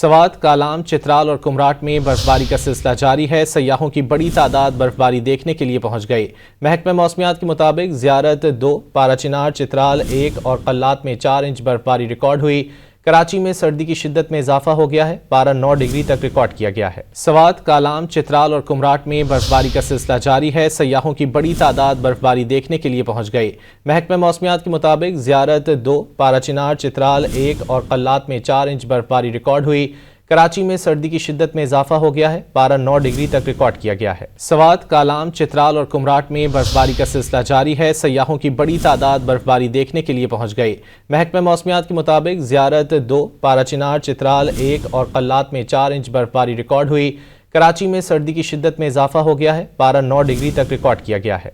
سوات، کالام، چترال اور کمراٹ میں برفباری کا سلسلہ جاری ہے۔ سیاحوں کی بڑی تعداد برفباری دیکھنے کے لیے پہنچ گئی۔ محکمہ موسمیات کے مطابق زیارت 2، پارا چنار، چترال 1 اور قلات میں 4 انچ برفباری ریکارڈ ہوئی۔ کراچی میں سردی کی شدت میں اضافہ ہو گیا ہے، پارا 9 ڈگری تک ریکارڈ کیا گیا ہے۔ سوات، کالام، چترال اور کمراٹ میں برفباری کا سلسلہ جاری ہے۔ سیاحوں کی بڑی تعداد برفباری دیکھنے کے لیے پہنچ گئی۔ محکمہ موسمیات کے مطابق زیارت 2، پارا چنار، چترال 1 اور قلات میں 4 انچ برفباری ریکارڈ ہوئی۔ کراچی میں سردی کی شدت میں اضافہ ہو گیا ہے، پارا 9 ڈگری تک ریکارڈ کیا گیا ہے۔ سوات، کالام، چترال اور کمراٹ میں برفباری کا سلسلہ جاری ہے۔ سیاحوں کی بڑی تعداد برفباری دیکھنے کے لیے پہنچ گئی۔ محکمہ موسمیات کے مطابق زیارت 2، پارا چنار، چترال 1 اور قلات میں 4 انچ برفباری ریکارڈ ہوئی۔ کراچی میں سردی کی شدت میں اضافہ ہو گیا ہے، پارا 9 ڈگری تک ریکارڈ کیا گیا ہے۔